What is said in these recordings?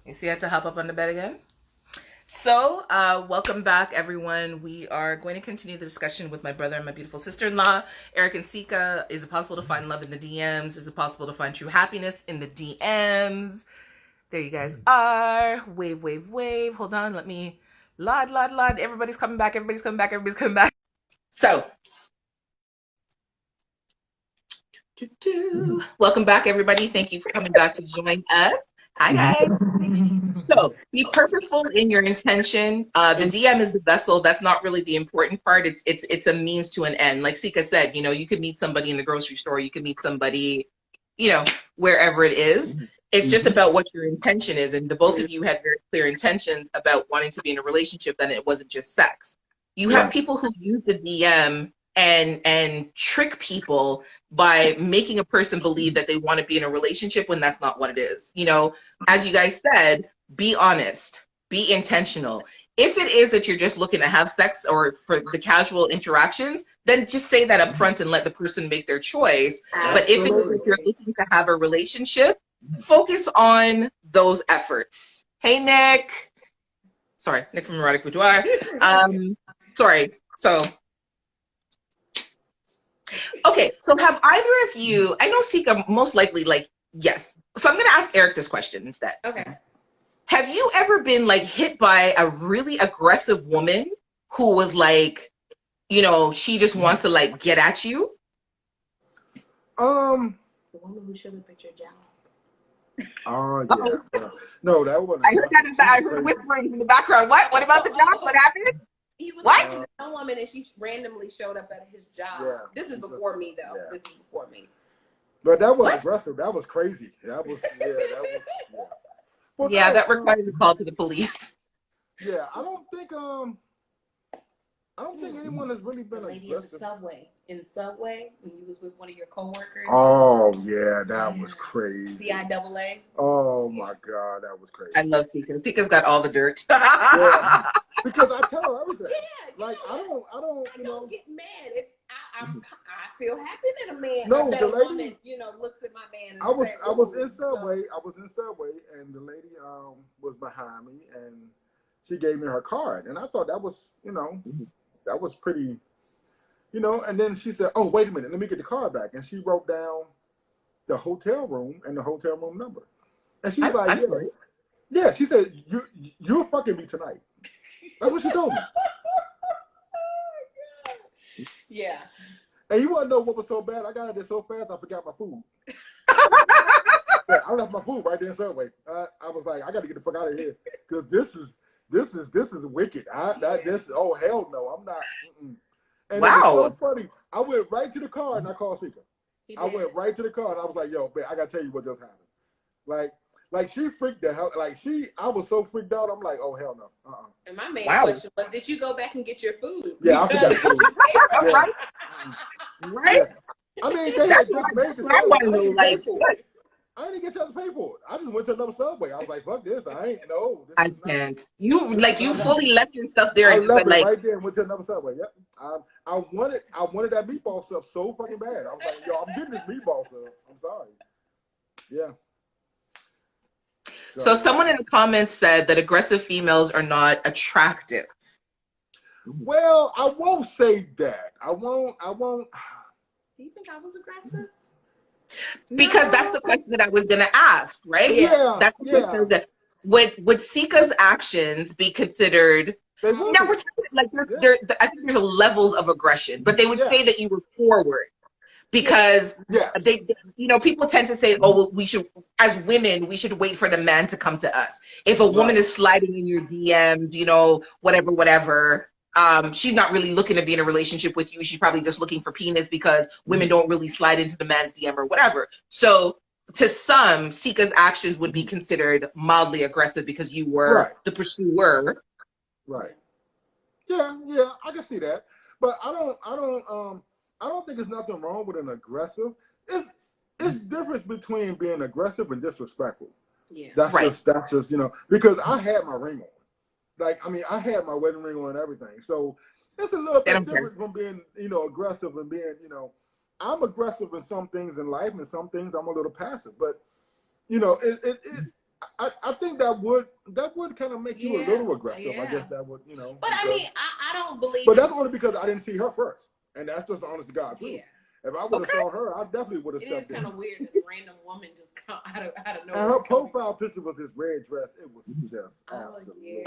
You see, I had to hop up on the bed again. So, welcome back, everyone. We are going to continue the discussion with my brother and my beautiful sister-in-law, Eric and Sika. Is it possible to find love in the DMs? Is it possible to find true happiness in the DMs? There you guys are. Wave, wave, wave. Hold on, let me... Lod. Everybody's coming back. So, welcome back, everybody. Thank you for coming back to join us. Hi, guys. So, be purposeful in your intention. The DM is the vessel. That's not really the important part. It's a means to an end. Like Sika said, you could meet somebody in the grocery store. You could meet somebody, wherever it is. It's just about what your intention is. And the both of you had very clear intentions about wanting to be in a relationship, and it wasn't just sex. You have people who use the DM and trick people by making a person believe that they want to be in a relationship when that's not what it is. As you guys said, be honest, be intentional. If it is that you're just looking to have sex or for the casual interactions, then just say that up front and let the person make their choice. Absolutely. But if it is that you're looking to have a relationship, focus on those efforts. Hey, Nick. Sorry, Nick from Erotic Boudoir. Sorry. Okay, so have either of you, I know Sika most likely, yes. So I'm going to ask Eric this question instead. Okay. Have you ever been, hit by a really aggressive woman who was she just wants to, get at you? The woman who should have picked your job. Oh, yeah. No, that wasn't. I heard I heard whispering in the background. What about the job? What happened? He was what? A woman, and she randomly showed up at his job. Yeah, this is before me, though. Yeah. This is before me. But that was aggressive. That was crazy. That was. Well, yeah, that requires a call to the police. Yeah, I don't think anyone has really been lady aggressive. In the subway, when you was with one of your coworkers. Oh yeah, that was crazy. CIAA. Oh my God, that was crazy. I love Tika. Tika's got all the dirt. Yeah, because I tell her everything. Yeah, I don't get mad if I feel happy that a man, no, that the a lady, woman, looks at my man. And I was in Subway. I was in Subway, and the lady was behind me, and she gave me her card, and I thought that was that was pretty, and then she said, oh, wait a minute, let me get the card back. And she wrote down the hotel room and the hotel room number. And she's like, yeah, she said, you're fucking me tonight. That's what she told me. Yeah. And you want to know what was so bad? I got out there so fast, I forgot my food. Yeah, I left my food right there in Subway. I was like, I got to get the fuck out of here. Because this is wicked. Oh, hell no, I'm not. And wow. It was so funny. I went right to the car and I called Sika. I went right to the car and I was like, yo, man, I got to tell you what just happened. Like she freaked the hell, I was so freaked out. I'm like, oh, hell no. And my main question was, did you go back and get your food? Yeah, I forgot food. Yeah. Right? Yeah. I mean, they had just made the I didn't get a chance to pay for it. I just went to another Subway. I was like, fuck this. I can't. You fully left your stuff there and just said right there and went to another Subway. Yep. I wanted that meatball stuff so fucking bad. I was like, yo, I'm getting this meatball stuff. I'm sorry. Yeah. So someone in the comments said that aggressive females are not attractive. Well, I won't say that. I won't. Do you think I was aggressive? Because that's the question that I was going to ask, right? Yeah. That's the question that would Sika's actions be considered? Now we're talking I think there's levels of aggression, but they would say that you were forward because they people tend to say, oh, well, we should, as women, we should wait for the man to come to us. If a woman is sliding in your DMs, whatever. She's not really looking to be in a relationship with you. She's probably just looking for penis because women don't really slide into the man's DM or whatever. So to some, Sika's actions would be considered mildly aggressive because you were the pursuer. Right. Yeah, I can see that. But I don't think there's nothing wrong with an aggressive. It's difference between being aggressive and disrespectful. Yeah. That's just because I had my ring on. I had my wedding ring on and everything. So it's a little bit different from being, aggressive and being, I'm aggressive in some things in life and some things I'm a little passive. But, I think that would kind of make you a little aggressive. Yeah. I guess that would, you know. But because, I mean, I don't believe. But that's only because I didn't see her first, and that's just the honest to God truth. Yeah. If I would have saw her, I definitely would have It stepped is in. kind of weird that a random woman just come out of nowhere. And her profile picture was this red dress. It was just yeah.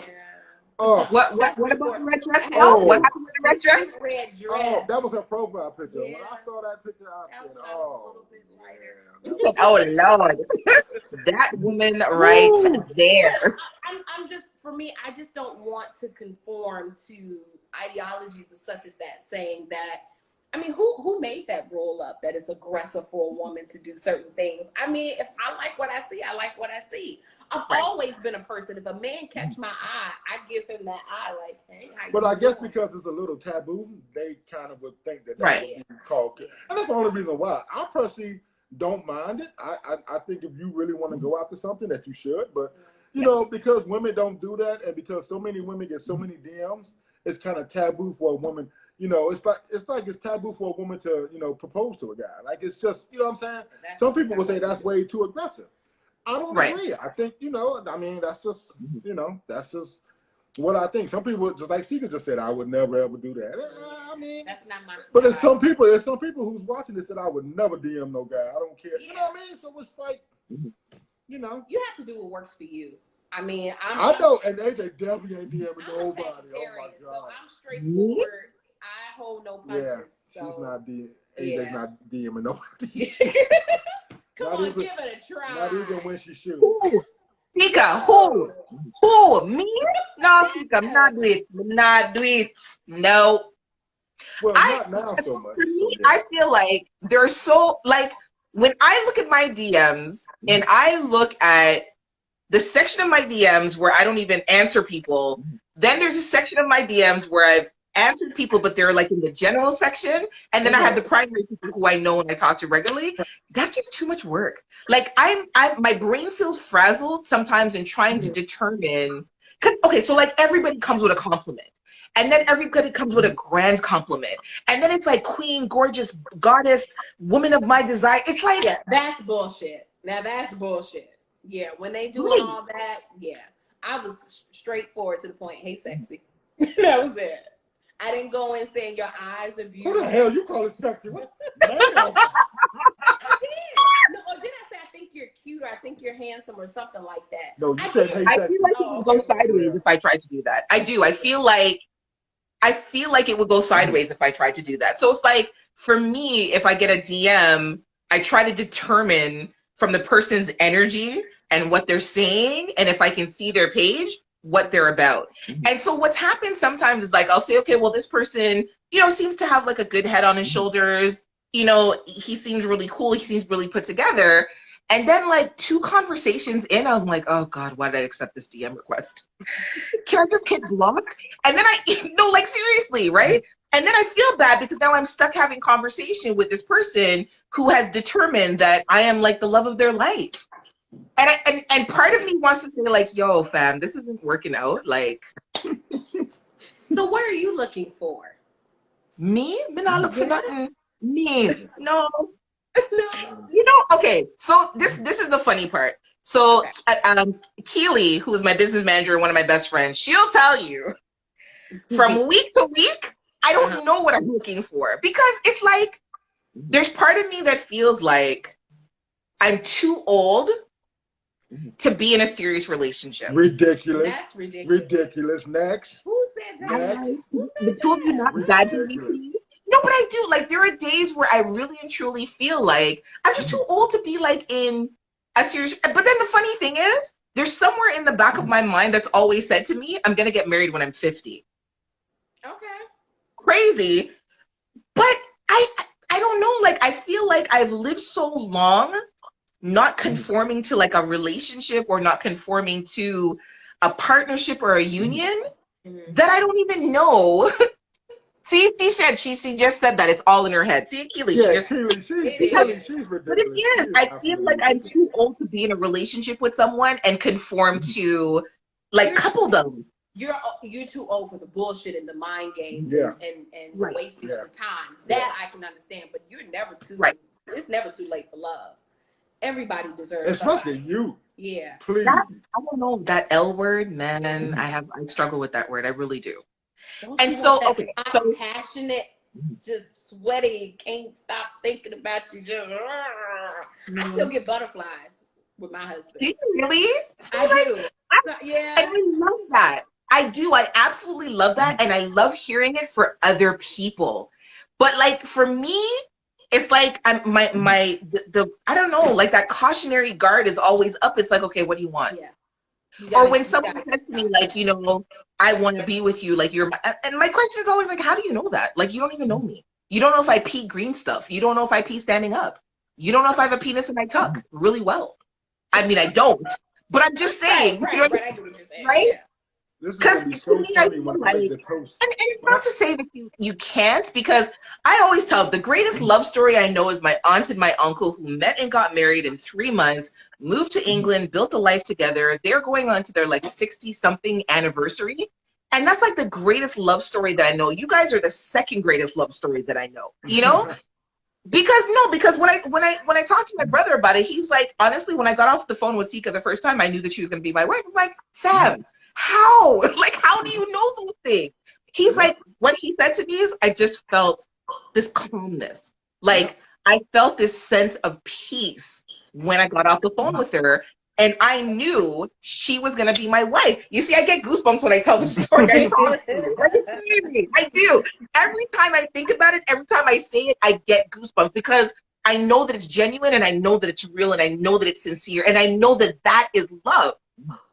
Oh, What about the red dress? Oh, what happened with the red dress? Red dress. Oh, that was her profile picture. Yeah. When I saw that picture, I said, a little bit lighter. Yeah, Oh Lord, that woman right there. I'm just, for me, I just don't want to conform to ideologies of such as that, saying that, I mean, who made that rule up that it's aggressive for a woman to do certain things? I mean, if I like what I see, I like what I see. I've always been a person, if a man catch my eye, I give him that eye like, hey, how but you I guess doing? because it's a little taboo, they kind of would think that Right. would be called. And that's the only reason why. I personally don't mind it. I think if you really want to go after something, that you should. But, you know, because women don't do that, and because so many women get so many DMs, it's kind of taboo for a woman. You know, it's like it's taboo for a woman to, you know, propose to a guy. Like, it's just, you know what I'm saying? Some people will say that's way too aggressive. I don't agree. I think, you know, I mean, that's just, you know, that's just what I think. Some people, just like Sika just said, I would never ever do that. I mean, that's not my style. But there's some people who's watching this that I would never DM no guy. I don't care. You know what I mean? So it's like, you know, you have to do what works for you. I mean, I know, and AJ definitely ain't DMing nobody. I'm a Sagittarius, oh my God. so I'm straightforward. I hold no punches. Yeah, so. she's not AJ's not DMing nobody. Come on, give it a try. Not even when she shoots. Sika, who? Me? No, Sika, I'm not do it. Not do it. No. Well, not now so much. For me, I feel like there's so, like, when I look at my DMs and I look at the section of my DMs where I don't even answer people, then there's a section of my DMs where I've answered people, but they're like in the general section, and then I have the primary people who I know and I talk to regularly. That's just too much work. Like, my brain feels frazzled sometimes in trying to determine. Okay, so like everybody comes with a compliment, and then everybody comes with a grand compliment, and then it's like queen, gorgeous, goddess, woman of my desire. It's like, yeah, that's bullshit. Now that's bullshit. Yeah, when they doing all that, yeah, I was straightforward to the point. Hey, sexy. That was it. I didn't go in saying your eyes are beautiful. Who the hell you call it sexy? What? I did. No, or did I say I think you're cute or I think you're handsome or something like that? No, you said hey sexy. I feel like it would go sideways if I tried to do that. I do. I feel like it would go sideways if I tried to do that. So it's like, for me, if I get a DM, I try to determine from the person's energy and what they're saying, and if I can see their page, what they're about. And so what's happened sometimes is like, I'll say, okay, well, this person, you know, seems to have like a good head on his shoulders. You know, he seems really cool. He seems really put together. And then like 2 conversations in, I'm like, oh God, why did I accept this DM request? Can I just hit block? And then no, like seriously, right? And then I feel bad because now I'm stuck having conversation with this person who has determined that I am like the love of their life. And part of me wants to say like, yo, fam, this isn't working out. Like, so what are you looking for? Me not look for nothing. Me, no. You know, okay. So this is the funny part. So Keely, who is my business manager and one of my best friends, she'll tell you from week to week, I don't know what I'm looking for, because it's like there's part of me that feels like I'm too old to be in a serious relationship. Ridiculous. That's ridiculous. Ridiculous. Next. Who said that? Next. The two of you not badgering me. No, but I do. Like, there are days where I really and truly feel like I'm just too old to be like in a serious. But then the funny thing is, there's somewhere in the back of my mind that's always said to me, I'm gonna get married when I'm 50. Okay. Crazy. But I don't know. Like, I feel like I've lived so long not conforming to like a relationship or not conforming to a partnership or a union that I don't even know. See, she just said that it's all in her head. See, Keely, Yeah, she's ridiculous. But it is. I feel like I'm too old to be in a relationship with someone and conform to like coupledom. You're too old for the bullshit and the mind games and wasting of the time. That I can understand, but you're never too. It's never too late for love. Everybody deserves. Especially you. Yeah. Please. I don't know that L word, man. I struggle with that word. I really do. Don't And you want so, that okay, hot, so passionate, just sweaty, can't stop thinking about you? Just, I still get butterflies with my husband. do you really? See, I like, do. Yeah. and I love that. I do. I absolutely love that. And I love hearing it for other people. But like for me, it's like I'm the I don't know, like that cautionary guard is always up. It's like, okay, what do you want? Yeah. Or when someone says to me, like, I want to be with you, like and my question is always like, how do you know that? Like, you don't even know me. You don't know if I pee green stuff. You don't know if I pee standing up. You don't know if I have a penis in my tuck really well. I mean, I don't, but I'm just saying, Right. I get what you're saying. right? Yeah. This is Because gonna be to so me, I funny feel when I like, make the toast. and it's not to say that you can't, because I always tell the greatest love story I know is my aunt and my uncle who met and got married in 3 months, moved to England, built a life together. They're going on to their like 60-something anniversary. And that's like the greatest love story that I know. You guys are the second greatest love story that I know, Because when I talked to my brother about it, he's like, honestly, when I got off the phone with Sika the first time, I knew that she was going to be my wife. I'm like, fam, how? Like, how do you know those things? He's like, what he said to me is, I just felt this calmness. Like, I felt this sense of peace when I got off the phone with her. And I knew she was going to be my wife. You see, I get goosebumps when I tell the story. I promise you. Like, it's crazy. I do. Every time I think about it, every time I say it, I get goosebumps because I know that it's genuine and I know that it's real and I know that it's sincere and I know that that is love.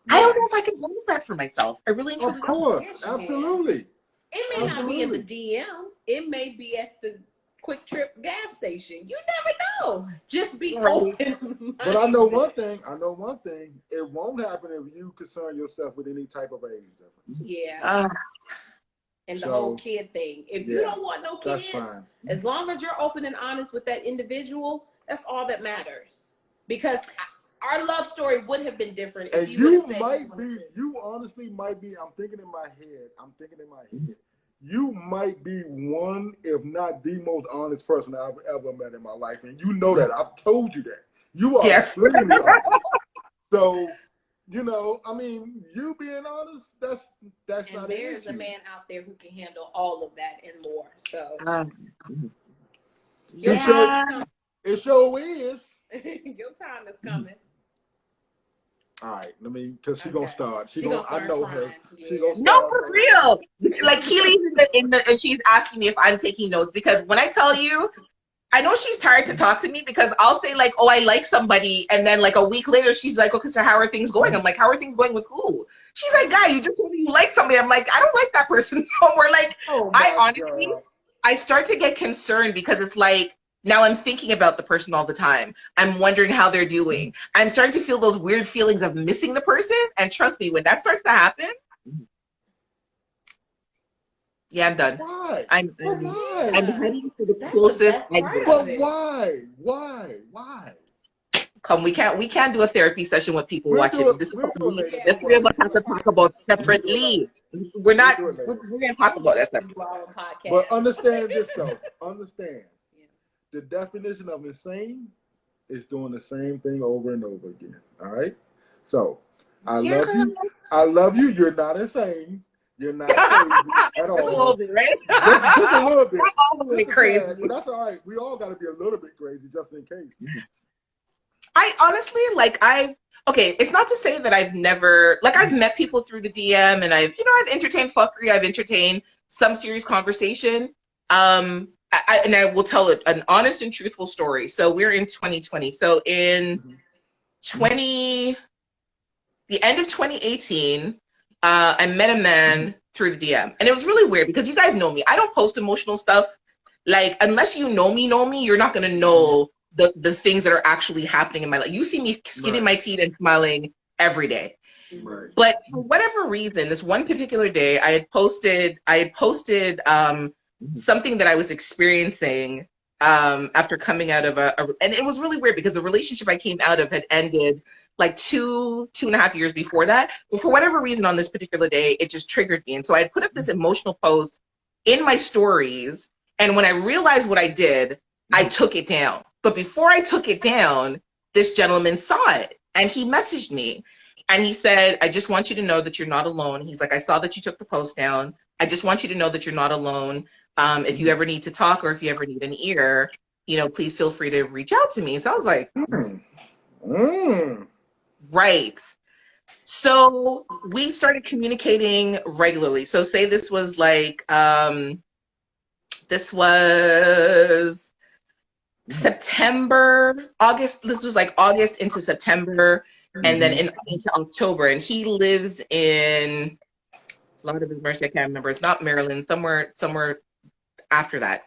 I don't know if I can hold that for myself. I really and truly Of course, Yes, absolutely. It may not be at the DM. It may be at the Quick Trip gas station. You never know. Just be open. But I know one thing. It won't happen if you concern yourself with any type of age difference. Yeah. And the whole kid thing. If you don't want no kids, that's fine. as long as you're open and honest with that individual, that's all that matters. Because our love story would have been different if you might be. You honestly might be. I'm thinking in my head. You might be one, if not the most honest person I've ever met in my life, and you know that. I've told you that. You are extremely honest. So, I mean, you being honest, that's and not there's an issue. A man out there who can handle all of that and more. So, it sure is. Your time is coming. All right, because she's gonna start. I know her. Yeah. She gonna start. No, for real. Like Keely's and she's asking me if I'm taking notes because when I tell you, I know she's tired to talk to me because I'll say like, oh, I like somebody, and then like a week later she's like, okay, so how are things going? I'm like, how are things going with who? She's like, guy, you just told me you like somebody. I'm like, I don't like that person no more. Like, I start to get concerned because it's like, now I'm thinking about the person all the time. I'm wondering how they're doing. I'm starting to feel those weird feelings of missing the person. And trust me, when that starts to happen, yeah, I'm done. Why? I'm heading to the closest exit. But why? Come, we can't do a therapy session with people watching. The three of us have to talk about separately. We're gonna talk about that separately. But understand this though. The definition of insane is doing the same thing over and over again. All right. So I love you. You're not insane. You're not crazy at all. Just a little bit, right? Just a little bit. Not all the way crazy. But that's all right. We all got to be a little bit crazy just in case. I honestly, it's not to say that I've never, I've met people through the DM and I've entertained fuckery. I've entertained some serious conversation. And I will tell an honest and truthful story. So we're in 2020. So in the end of 2018, I met a man through the DM. And it was really weird because you guys know me. I don't post emotional stuff. Like, unless you know me, you're not going to know the things that are actually happening in my life. You see me skinning my teeth and smiling every day. Right. But for whatever reason, this one particular day, I had posted something that I was experiencing after coming out of and it was really weird because the relationship I came out of had ended like 2.5 years before that. But for whatever reason on this particular day, it just triggered me. And so I put up this emotional post in my stories. And when I realized what I did, I took it down. But before I took it down, this gentleman saw it. And he messaged me and he said, I just want you to know that you're not alone. He's like, I saw that you took the post down. I just want you to know that you're not alone. If you ever need to talk or if you ever need an ear, please feel free to reach out to me. So I was like, right. So we started communicating regularly. So say this was like, this was September, August. This was like August into September, and then into October. And he lives in, Lord of his mercy, I can't remember. It's not Maryland, somewhere after that.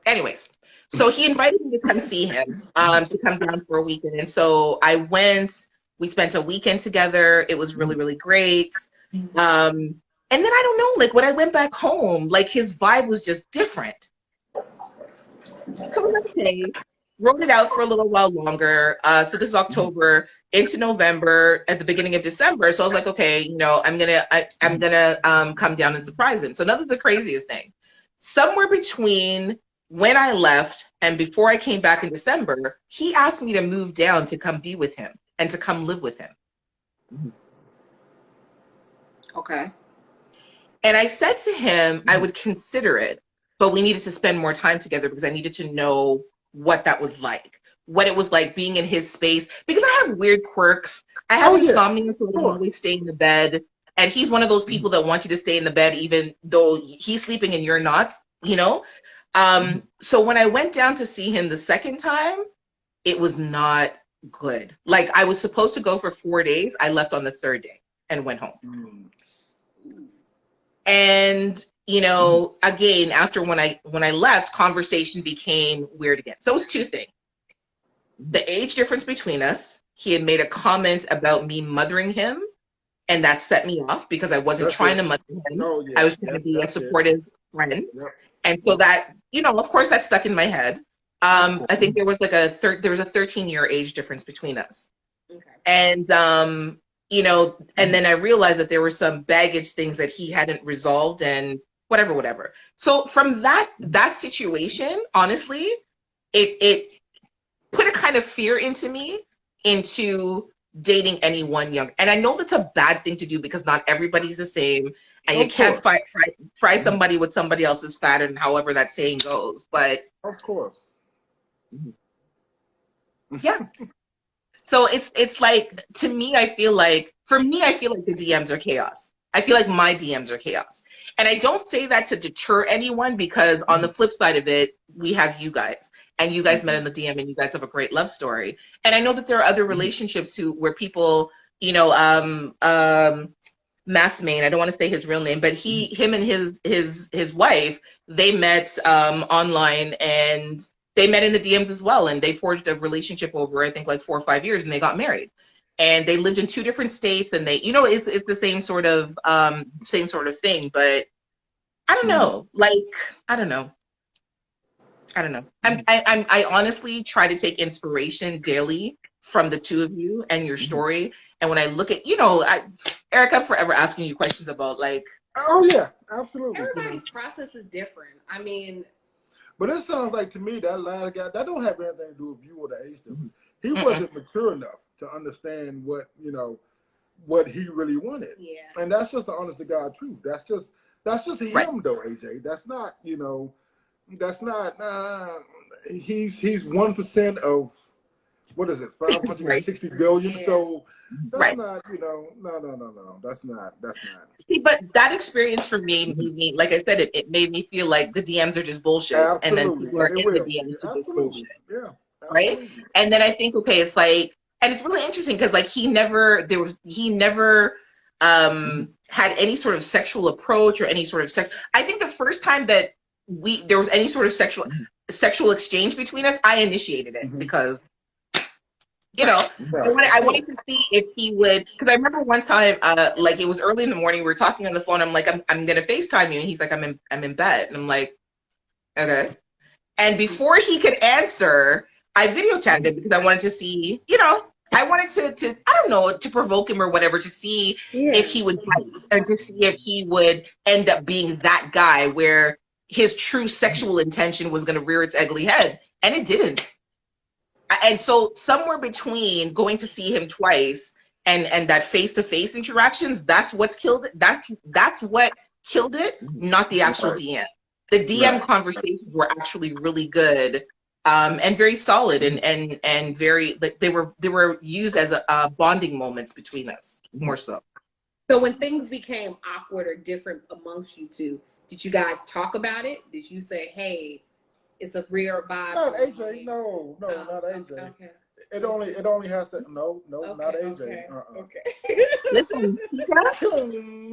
Anyways, so he invited me to come see him, to come down for a weekend. And so I went. We spent a weekend together. It was really, really great. And then I don't know, like when I went back home, like his vibe was just different. So okay, wrote it out for a little while longer. So this is October into November, at the beginning of December. So I was like, okay, I'm gonna come down and surprise him. So another the craziest thing, somewhere between when I left and before I came back in December, he asked me to move down to come be with him and to come live with him. Okay. And I said to him, I would consider it, but we needed to spend more time together because I needed to know what that was like, what it was like being in his space, because I have weird quirks. I have insomnia, so I always stay in the bed. And he's one of those people that want you to stay in the bed even though he's sleeping and you're not, So when I went down to see him the second time, it was not good. Like I was supposed to go for 4 days. I left on the third day and went home. And again, after when I left, conversation became weird again. So it was two things. The age difference between us. He had made a comment about me mothering him, and that set me off because I wasn't trying to mother him. I was trying to be a supportive friend. And so that, of course that stuck in my head. I think there was like a 13-year age difference between us. Okay. And and then I realized that there were some baggage things that he hadn't resolved and whatever. So from that situation, honestly, it put a kind of fear into me into dating anyone young. And I know that's a bad thing to do because not everybody's the same, and you can't fry somebody with somebody else's fat, and however that saying goes. But of course. Yeah. So it's like, to me, I feel like the DMs are chaos. I feel like my DMs are chaos. And I don't say that to deter anyone, because on the flip side of it, we have you guys. And you guys met in the DM, and you guys have a great love story. And I know that there are other relationships where people, Mass Main, I don't want to say his real name, but him and his wife, they met online, and they met in the DMs as well, and they forged a relationship over, I think, like 4 or 5 years, and they got married. And they lived in 2 different states, and they, it's the same sort of thing. But I don't know. I don't know. I honestly try to take inspiration daily from the two of you and your story. And when I look at, Eric, I'm forever asking you questions about Oh yeah, absolutely. Everybody's process is different. I mean. But it sounds like to me that last guy, that don't have anything to do with you or the age difference. He wasn't mature enough to understand what he really wanted. Yeah. And that's just the honest to God truth. That's just him though, AJ. That's not, he's 1% of, what is it, 560 billion. Yeah. So that's not, no. That's not. See, but that experience for me made me, like I said, it made me feel like the DMs are just bullshit. Absolutely. And then people are in the DMs to just bullshit. Yeah. Absolutely. Right? And then I think, okay, it's like, and it's really interesting because he never had any sort of sexual approach or any sort of sex. I think the first time that there was any sort of sexual exchange between us, I initiated it because I wanted to see if he would, because I remember one time, it was early in the morning, we were talking on the phone. I'm like, I'm gonna FaceTime you, and he's like, I'm in bed, and I'm like, okay. And before he could answer, I video chatted him because I wanted to see, I wanted to I don't know, to provoke him or whatever, to see if he would bite, or to see if he would end up being that guy where his true sexual intention was gonna rear its ugly head, and it didn't. And so somewhere between going to see him twice and that face-to-face interactions, that's what's killed it. That's what killed it, not the actual DM. The DM conversations were actually really good, and very solid, and very, like, they were used as a bonding moments between us, more so. So when things became awkward or different amongst you two, did you guys talk about it? Did you say, "Hey, it's a rare vibe"? Not AJ. No, not AJ. Okay. It only has to. No, not AJ. Okay. Okay. Listen, Tika,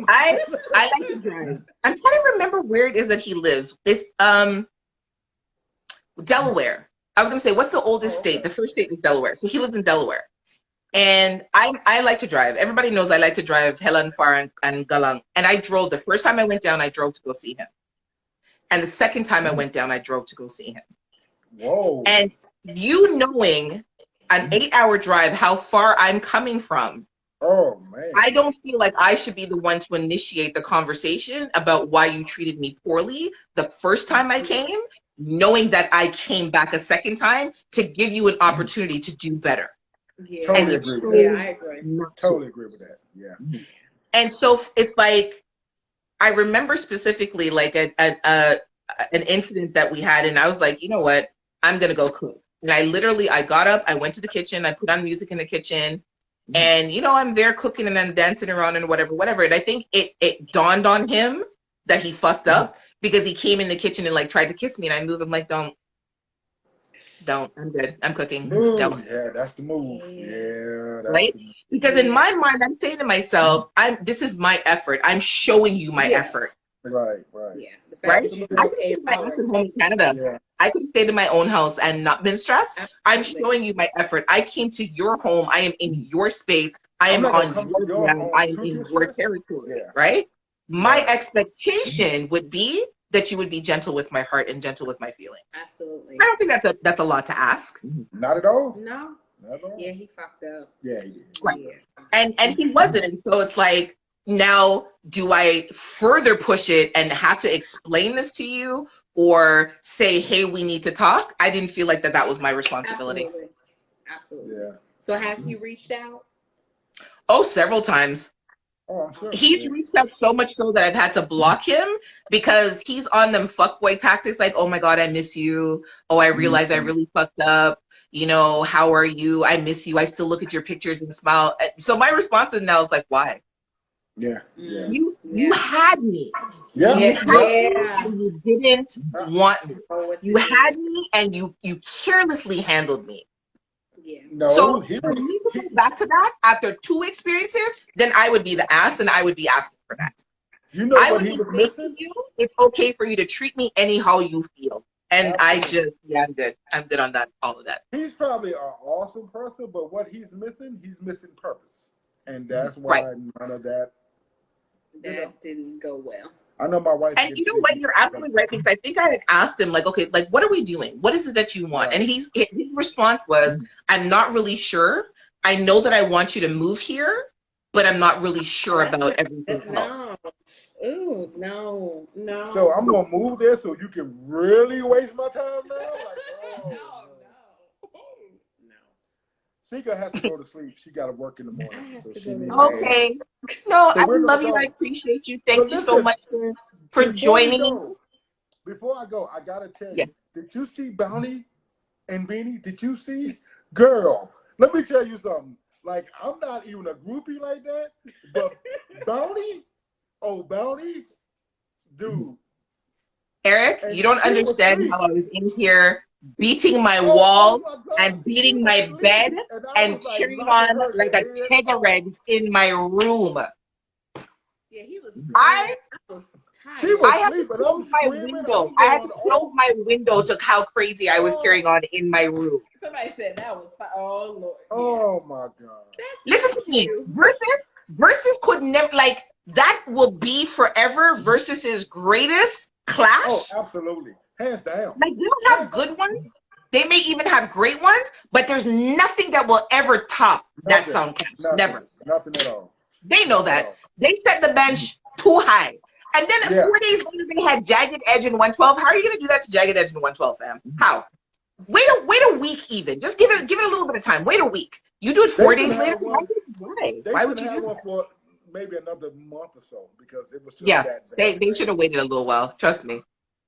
I like to drive. I'm trying to remember where it is that he lives. It's Delaware. I was gonna say, what's the oldest state? The first state was Delaware. So he lives in Delaware. And I like to drive. Everybody knows I like to drive Helen Far and Galang. And I drove. The first time I went down, I drove to go see him. And the second time I went down, I drove to go see him. Whoa. And you knowing an 8-hour drive, how far I'm coming from, oh man, I don't feel like I should be the one to initiate the conversation about why you treated me poorly the first time I came, knowing that I came back a second time to give you an opportunity to do better. Yeah, totally agree with that. Yeah, I agree. Totally agree with that. Yeah. And so it's like, I remember specifically like an incident that we had, and I was like, you know what, I'm gonna go cook. And I got up, I went to the kitchen, I put on music in the kitchen, and I'm there cooking and I'm dancing around and whatever. And I think it dawned on him that he fucked up, because he came in the kitchen and like tried to kiss me, and I moved him like, don't, I'm good, I'm cooking. Don't. Yeah, that's the move. Yeah, that's right? the move. Because in my mind, I'm saying to myself, this is my effort. I'm showing you my effort. Right. Yeah. Right? I could stay my ass at home in Canada. Yeah. I could stay in my own house and not been stressed. Absolutely. I'm showing you my effort. I came to your home. I am in your space. I am on your ground. I am in your territory. Right? My expectation would be that you would be gentle with my heart and gentle with my feelings. Absolutely. I don't think that's a lot to ask. Not at all. No. Not at all. Yeah, he fucked up. Yeah, he did. Right. Yeah. And he wasn't. And so it's like, now do I further push it and have to explain this to you, or say, hey, we need to talk? I didn't feel like that was my responsibility. Absolutely. Yeah. So has he reached out? Oh, several times. Oh, I'm sure. He's reached out so much so that I've had to block him, because he's on them fuckboy tactics, like, oh my God, I miss you. Oh, I realize I really fucked up. How are you? I miss you. I still look at your pictures and smile. So my response to him now is like, why? Yeah. You had me. Yeah. And you didn't want me. Oh, you had me, and you carelessly handled me. Yeah. No. So for me to go back to that after 2 experiences, then I would be the ass, and I would be asking for that. You know I what would he be was saying missing? to you, it's okay for you to treat me anyhow you feel. And Absolutely. I'm good. I'm good on that, all of that. He's probably an awesome person, but what he's missing purpose. And that's why none of that. That didn't go well. I know my wife. And you know what? You're absolutely right, because I think I had asked him, like, okay, like, what are we doing? What is it that you want? And his response was, I'm not really sure. I know that I want you to move here, but I'm not really sure about everything else. Ooh, no. So I'm gonna move there so you can really waste my time now? Like, oh, No. Sika has to go to sleep. She got to work in the morning. So she needs Okay. No, So I we're gonna love you. go. I appreciate you. Thank you so listen, much for joining. Before I go, I gotta tell you, Yes. did you see Bounty and Beanie? Did you see? Girl, let me tell you something. Like, I'm not even a groupie like that, but Bounty, dude. Eric, And you don't she was understand sweet. how I was in here beating my Oh wall my God. and beating She my was sweet. bed I and was like, carrying knocking on her like a head keg of off. eggs in my room. Yeah, he was. I was tired. She was I had to sleeping. close I'm my screaming. window. I'm I had to going close off. my window to how crazy I was carrying on in my room. Somebody said that was fine. Oh Lord. Oh my God. Listen to me. Versus could never, like, that will be forever Versus's greatest clash. Oh, absolutely. Hands down. Like, they don't have good ones. They may even have great ones, but there's nothing that will ever top that Nothing. sound clash. Nothing. Never. Nothing at all. They know that. They set the bench too high. And then 4 days later, they had Jagged Edge and 112. How are you going to do that to Jagged Edge and 112, fam? How? Wait a week even. Just give it a little bit of time. Wait a week. You do it 4 days later. Why? They Why should would you have do one that? for maybe another month or so because it was just Yeah, that they bad. they should have waited a little while. Trust me.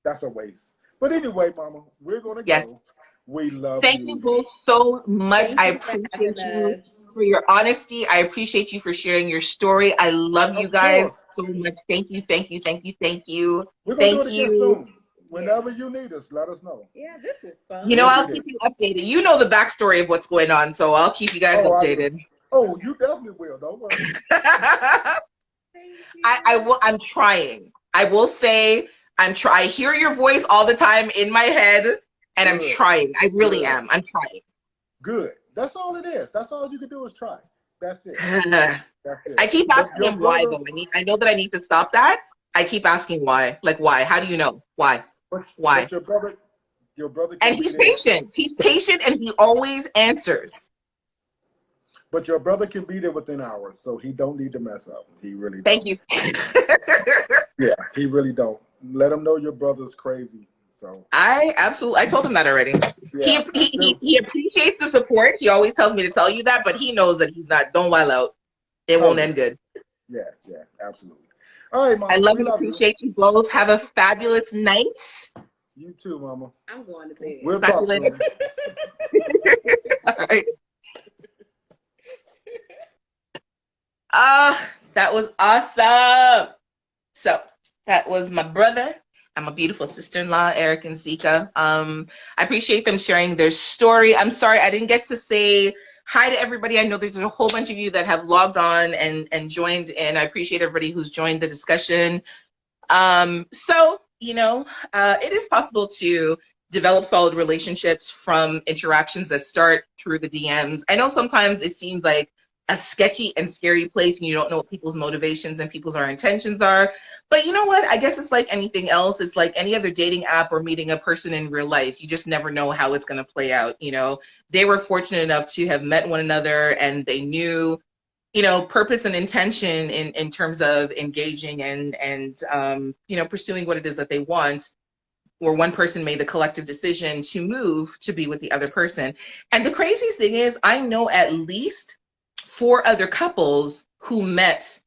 That's a waste. But anyway, Mama, we're gonna Yes. go. We love Thank you you. both so much. Thank I you for appreciate having you us. for your honesty. I appreciate you for sharing your story. I love you Of guys course, so much. Thank you, thank you, thank you, thank you, we're gonna do it thank again you. soon. Whenever you need us, let us know. Yeah, this is You fun. know, We'll be I'll there. keep you updated. You know the backstory of what's going on, so I'll keep you guys Oh, updated. you definitely will. Don't worry. Thank I you. will. I'm trying. I will say I hear your voice all the time in my head, and I'm Good, trying. I really good, am. I'm trying. good. That's all it is. That's all you can do is try. That's it. That's I it. keep But asking your him why brother, though. I know that I need to stop that. I keep asking why. Like why? How do you know? Why? Why? but your brother And can be he's there. patient. He's patient and he always answers. But your brother can be there within hours, so he don't need to mess up. He really Thank don't. you. Yeah, he really don't. Let him know your brother's crazy. So I told him that already. He, yeah, he he he appreciates the support. He always tells me to tell you that, but he knows that he's not. Don't wild out. It oh won't yeah, end good. yeah, absolutely. All right, I Mama, love we and love you. appreciate you both. Have a fabulous night. You too, Mama. I'm going to bed. We'll Talk to talk you later. soon. All right. That was awesome. So that was my brother and my beautiful sister-in-law, Eric and Zika. I appreciate them sharing their story. I'm sorry I didn't get to say hi to everybody. I know there's a whole bunch of you that have logged on and joined in. I appreciate everybody who's joined the discussion. So, it is possible to develop solid relationships from interactions that start through the DMs. I know sometimes it seems like a sketchy and scary place and you don't know what people's motivations and people's intentions are. But you know what? I guess it's like anything else. It's like any other dating app or meeting a person in real life. You just never know how it's going to play out. They were fortunate enough to have met one another and they knew purpose and intention in terms of engaging and pursuing what it is that they want, or one person made the collective decision to move to be with the other person. And the craziest thing is I know at least 4 other couples who met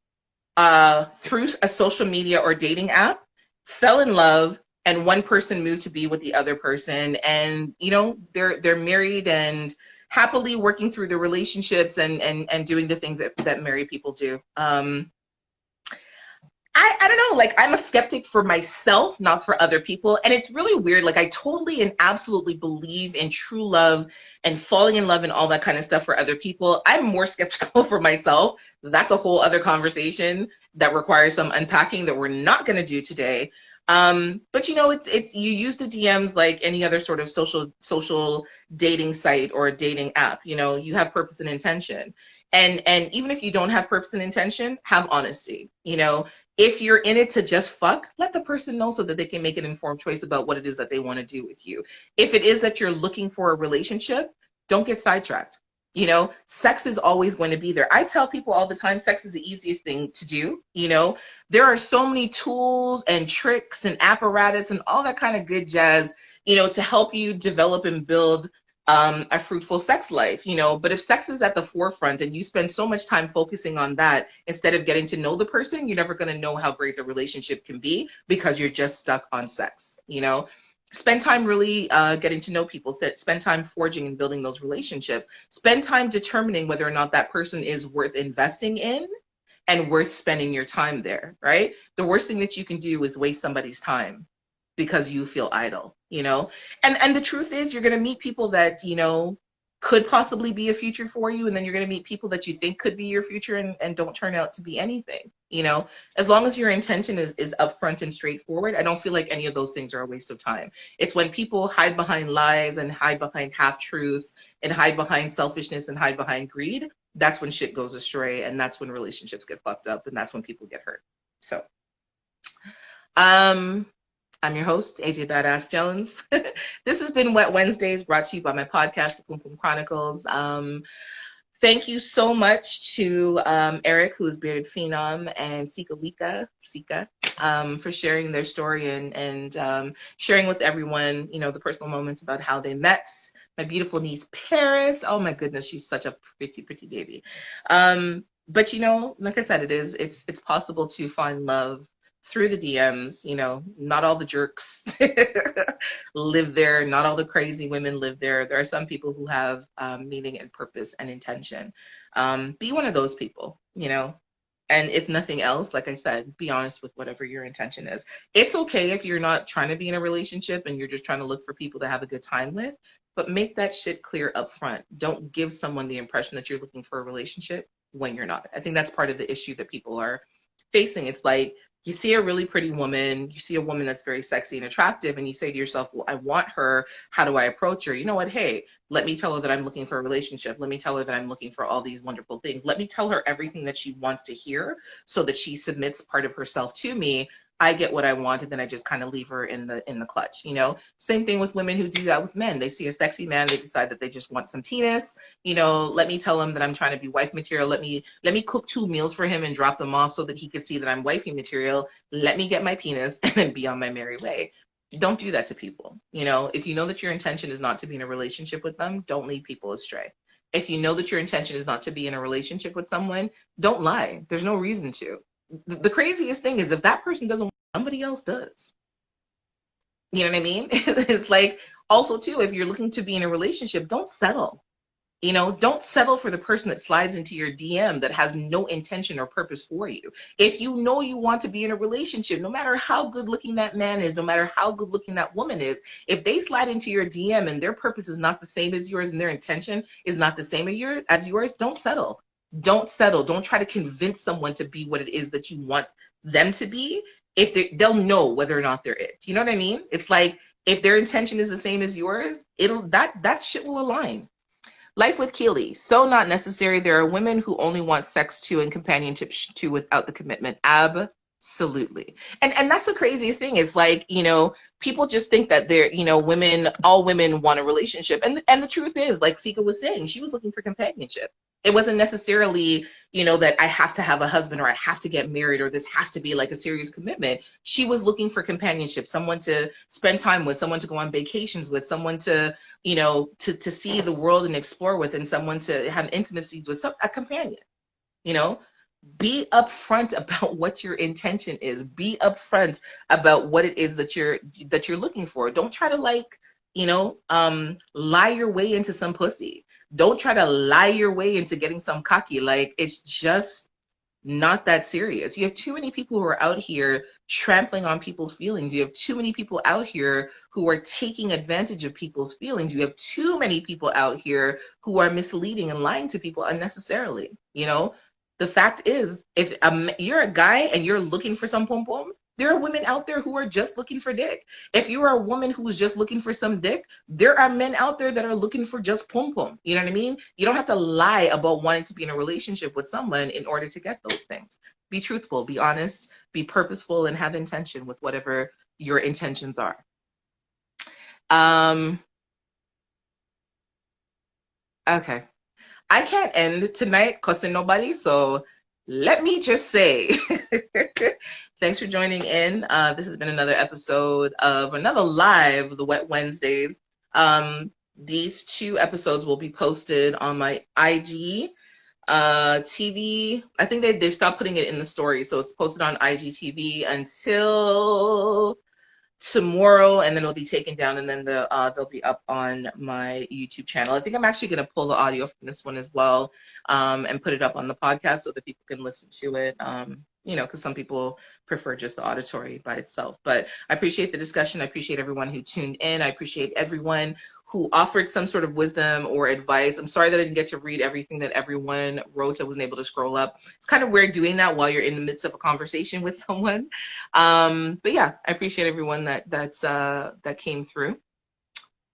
through a social media or dating app, fell in love, and one person moved to be with the other person, and they're married and happily working through the relationships and doing the things that married people do. I don't know, like I'm a skeptic for myself, not for other people. And it's really weird. Like I totally and absolutely believe in true love and falling in love and all that kind of stuff for other people. I'm more skeptical for myself. That's a whole other conversation that requires some unpacking that we're not going to do today. But it's you use the DMs like any other sort of social dating site or a dating app. You have purpose and intention. And even if you don't have purpose and intention, have honesty. If you're in it to just fuck, let the person know so that they can make an informed choice about what it is that they want to do with you. If it is that you're looking for a relationship, don't get sidetracked. Sex is always going to be there. I tell people all the time, sex is the easiest thing to do. There are so many tools and tricks and apparatus and all that kind of good jazz, to help you develop and build a fruitful sex life, but if sex is at the forefront and you spend so much time focusing on that instead of getting to know the person, you're never going to know how great the relationship can be because you're just stuck on sex. Spend time really getting to know people. Spend time forging and building those relationships. Spend time determining whether or not that person is worth investing in and worth spending your time there, right? The worst thing that you can do is waste somebody's time because you feel idle, and the truth is you're going to meet people that could possibly be a future for you, and then you're going to meet people that you think could be your future and don't turn out to be anything. As long as your intention is upfront and straightforward, I don't feel like any of those things are a waste of time. It's when people hide behind lies and hide behind half truths and hide behind selfishness and hide behind greed, that's when shit goes astray, and that's when relationships get fucked up, and that's when people get hurt. So I'm your host, AJ Badass Jones. This has been Wet Wednesdays, brought to you by my podcast, The Boom Boom Chronicles. Thank you so much to Eric, who is Bearded Phenom, and Sika for sharing their story and sharing with everyone, you know, the personal moments about how they met. My beautiful niece Paris. Oh my goodness, she's such a pretty, pretty baby. But you know, like I said, it's possible to find love through the DMs. You know, not all the jerks live there. Not all the crazy women live there. There are some people who have meaning and purpose and intention. Be one of those people, you know. And if nothing else, like I said, be honest with whatever your intention is. It's okay if you're not trying to be in a relationship and you're just trying to look for people to have a good time with, but make that shit clear up front. Don't give someone the impression that you're looking for a relationship when you're not. I think that's part of the issue that people are facing. It's like you see a really pretty woman, you see a woman that's very sexy and attractive, and you say to yourself, well, I want her. How do I approach her? You know what? Hey, let me tell her that I'm looking for a relationship. Let me tell her that I'm looking for all these wonderful things. Let me tell her everything that she wants to hear so that she submits part of herself to me. I get what I want, and then I just kind of leave her in the clutch, you know? Same thing with women who do that with men. They see a sexy man, they decide that they just want some penis. You know, let me tell him that I'm trying to be wife material. Let me cook 2 meals for him and drop them off so that he could see that I'm wifey material. Let me get my penis and then be on my merry way. Don't do that to people. You know, if you know that your intention is not to be in a relationship with them, don't lead people astray. If you know that your intention is not to be in a relationship with someone, don't lie. There's no reason to. The craziest thing is if that person doesn't want, somebody else does. You know what I mean? It's like, also too, if you're looking to be in a relationship, don't settle. You know, don't settle for the person that slides into your DM that has no intention or purpose for you. If you know you want to be in a relationship, no matter how good looking that man is, no matter how good looking that woman is, if they slide into your DM and their purpose is not the same as yours and their intention is not the same as yours, don't settle. Don't settle. Don't try to convince someone to be what it is that you want them to be. If they'll know whether or not they're it. You know what I mean? It's like if their intention is the same as yours, that shit will align. Life with Keely. So not necessary. There are women who only want sex too and companionship too without the commitment. Absolutely. And that's the craziest thing. It's like, you know, people just think that they're, you know, all women want a relationship. And the truth is, like Sika was saying, she was looking for companionship. It wasn't necessarily, you know, that I have to have a husband or I have to get married or this has to be like a serious commitment. She was looking for companionship, someone to spend time with, someone to go on vacations with, someone to, you know, to see the world and explore with, and someone to have intimacy with, a companion. You know, be upfront about what your intention is. Be upfront about what it is that you're looking for. Don't try to, like, you know, lie your way into some pussy. Don't try to lie your way into getting some cocky. Like, it's just not that serious. You have too many people who are out here trampling on people's feelings. You have too many people out here who are taking advantage of people's feelings. You have too many people out here who are misleading and lying to people unnecessarily. You know, the fact is, if you're a guy and you're looking for some pom pom, there are women out there who are just looking for dick. If you are a woman who's just looking for some dick, there are men out there that are looking for just pom pom. You know what I mean? You don't have to lie about wanting to be in a relationship with someone in order to get those things. Be truthful, be honest, be purposeful, and have intention with whatever your intentions are. Okay. I can't end tonight cussing nobody, so let me just say thanks for joining in. This has been another episode of another live of the Wet Wednesdays. These 2 episodes will be posted on my IG TV. I think they stopped putting it in the story, so it's posted on IGTV until tomorrow, and then it'll be taken down, and then they'll be up on my YouTube channel. I think I'm actually going to pull the audio from this one as well, and put it up on the podcast so that people can listen to it. You know, because some people prefer just the auditory by itself. But I appreciate the discussion. I appreciate everyone who tuned in. I appreciate everyone who offered some sort of wisdom or advice. I'm sorry that I didn't get to read everything that everyone wrote. I wasn't able to scroll up. It's kind of weird doing that while you're in the midst of a conversation with someone. But yeah, I appreciate everyone that came through.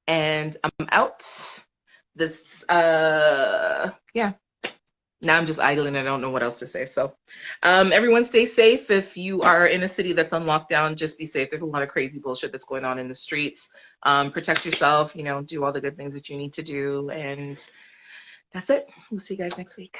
And I'm out. Yeah. Now I'm just idling. I don't know what else to say. So everyone stay safe. If you are in a city that's on lockdown, just be safe. There's a lot of crazy bullshit that's going on in the streets. Protect yourself, you know, do all the good things that you need to do. And that's it. We'll see you guys next week.